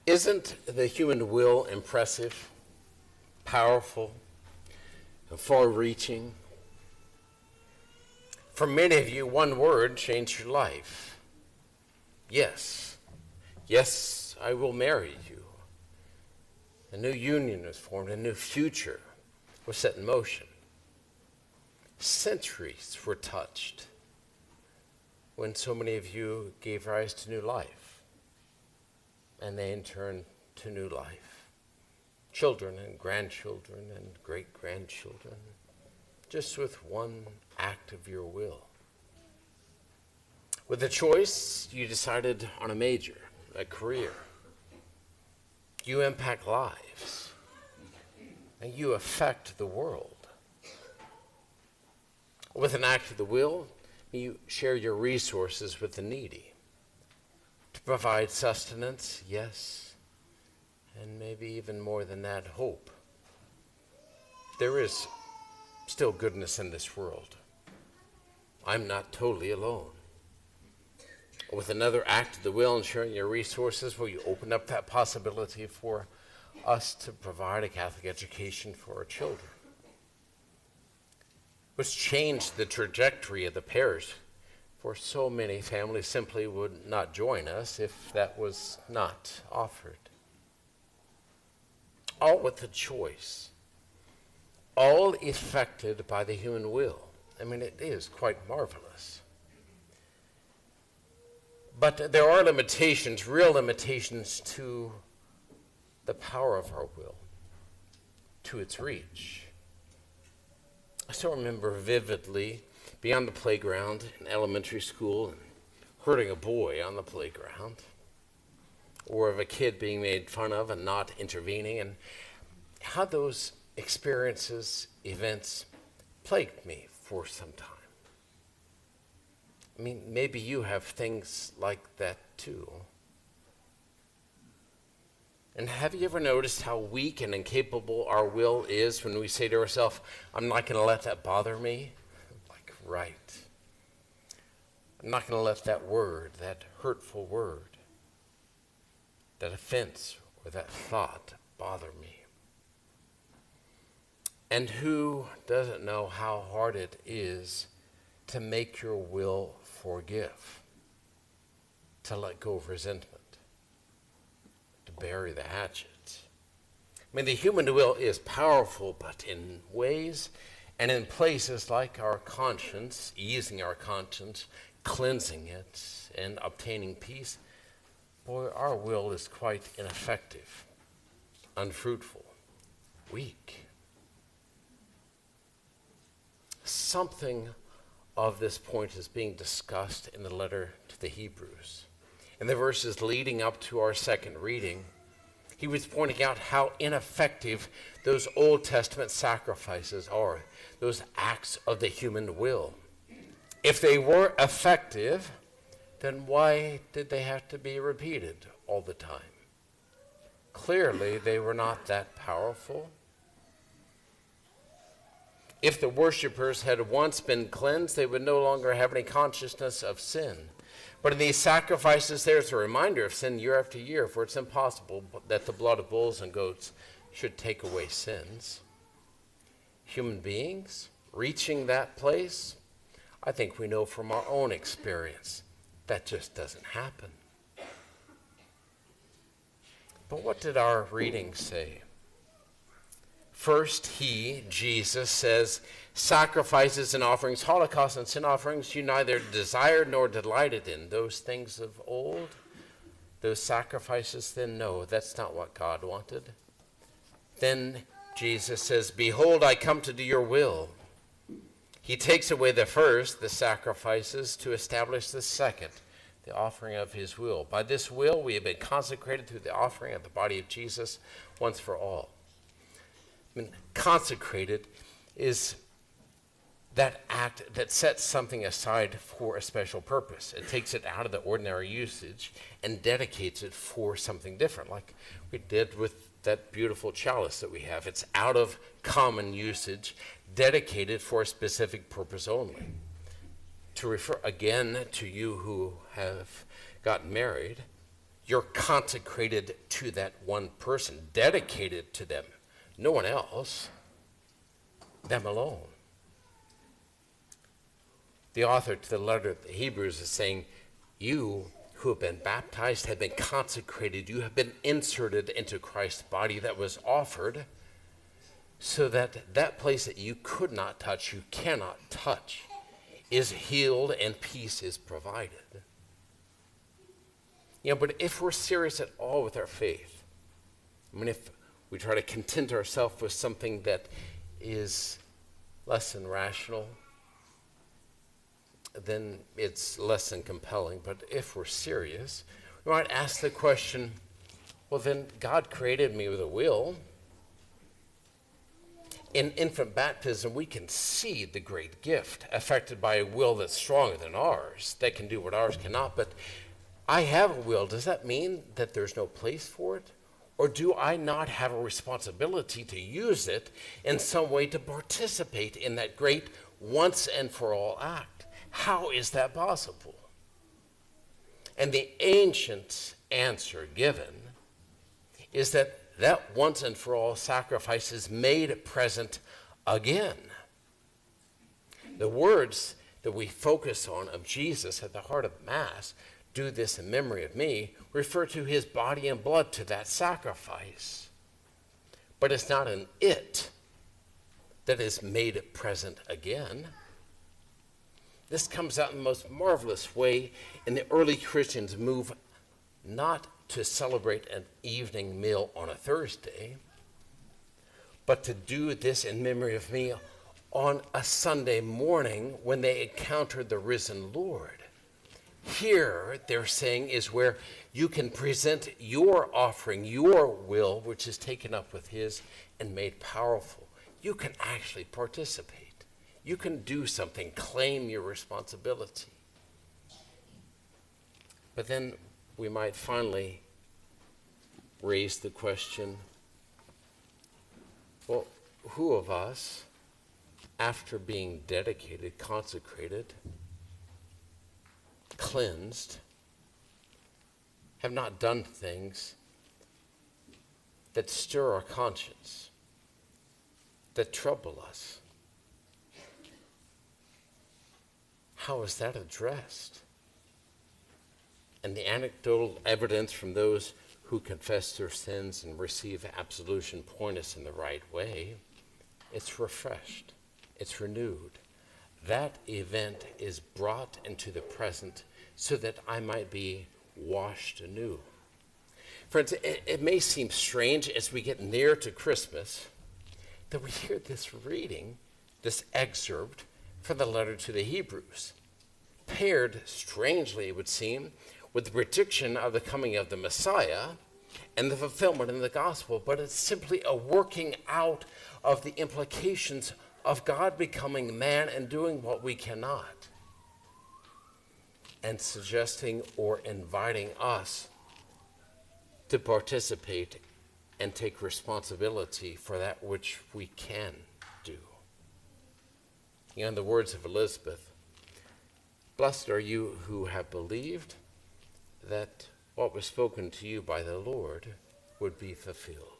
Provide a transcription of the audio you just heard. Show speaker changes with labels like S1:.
S1: Isn't the human will impressive, powerful, and far-reaching? For many of you, one word changed your life. Yes. Yes, I will marry you. A new union was formed, a new future was set in motion. Centuries were touched when so many of you gave rise to new life, and they in turn to new life. Children and grandchildren and great-grandchildren, just with one act of your will. With a choice, you decided on a major, a career. You impact lives, and you affect the world. With an act of the will, you share your resources with the needy to provide sustenance, yes, and maybe even more than that, hope. There is still goodness in this world. I'm not totally alone. With another act of the will and sharing your resources, will you open up that possibility for us to provide a Catholic education for our children? Which changed the trajectory of the parish, for so many families simply would not join us if that was not offered. All with a choice, all effected by the human will. I mean, it is quite marvelous. But there are limitations, real limitations to the power of our will, to its reach. I still remember vividly being on the playground in elementary school and hurting a boy on the playground, or of a kid being made fun of and not intervening, and how those experiences, events, plagued me for some time. I mean, maybe you have things like that too. And have you ever noticed how weak and incapable our will is when we say to ourselves, I'm not going to let that bother me? Like, right. I'm not going to let that word, that hurtful word, that offense or that thought bother me. And who doesn't know how hard it is to make your will forgive, to let go of resentment, to bury the hatchet? I mean, the human will is powerful, but in ways and in places like our conscience, easing our conscience, cleansing it, and obtaining peace, boy, our will is quite ineffective, unfruitful, weak. Something of this point is being discussed in the letter to the Hebrews. In the verses leading up to our second reading, he was pointing out how ineffective those Old Testament sacrifices are, those acts of the human will. If they were effective, then why did they have to be repeated all the time? Clearly, they were not that powerful. If the worshipers had once been cleansed, they would no longer have any consciousness of sin. But in these sacrifices, there's a reminder of sin year after year, for it's impossible that the blood of bulls and goats should take away sins. Human beings reaching that place, I think we know from our own experience, that just doesn't happen. But what did our reading say? First, he, Jesus, says, sacrifices and offerings, holocausts and sin offerings, you neither desired nor delighted in. Those things of old, those sacrifices, then no, that's not what God wanted. Then Jesus says, behold, I come to do your will. He takes away the first, the sacrifices, to establish the second, the offering of his will. By this will, we have been consecrated through the offering of the body of Jesus once for all. I mean, consecrated is that act that sets something aside for a special purpose. It takes it out of the ordinary usage and dedicates it for something different, like we did with that beautiful chalice that we have. It's out of common usage, dedicated for a specific purpose only. To refer again to you who have gotten married, You're consecrated to that one person, dedicated to them. No one else, them alone. The author to the letter of the Hebrews is saying, you who have been baptized have been consecrated. You have been inserted into Christ's body that was offered, so that that place that you could not touch, you cannot touch, is healed and peace is provided. But if we're serious at all with our faith, if we try to content ourselves with something that is less than rational, then it's less than compelling. But if we're serious, we might ask the question, well, then God created me with a will. In infant baptism, we can see the great gift affected by a will that's stronger than ours, that can do what ours cannot. But I have a will. Does that mean that there's no place for it? Or do I not have a responsibility to use it in some way to participate in that great once and for all act? How is that possible? And the ancient answer given is that once and for all sacrifice is made present again. The words that we focus on of Jesus at the heart of Mass, do this in memory of me, refer to his body and blood, to that sacrifice. But it's not an it that is made present again. This comes out in the most marvelous way in the early Christians' move not to celebrate an evening meal on a Thursday, but to do this in memory of me on a Sunday morning when they encountered the risen Lord. Here, they're saying, is where you can present your offering, your will, which is taken up with his and made powerful. You can actually participate. You can do something, claim your responsibility. But then we might finally raise the question, well, who of us, after being dedicated, consecrated, cleansed, have not done things that stir our conscience, that trouble us? How is that addressed? And the anecdotal evidence from those who confess their sins and receive absolution point us in the right way. It's refreshed. It's renewed. That event is brought into the present so that I might be washed anew. Friends, it may seem strange as we get near to Christmas that we hear this reading, this excerpt from the letter to the Hebrews, paired, strangely it would seem, with the prediction of the coming of the Messiah and the fulfillment in the gospel. But it's simply a working out of the implications of God becoming man and doing what we cannot, and suggesting or inviting us to participate and take responsibility for that which we can do. In the words of Elizabeth, blessed are you who have believed that what was spoken to you by the Lord would be fulfilled.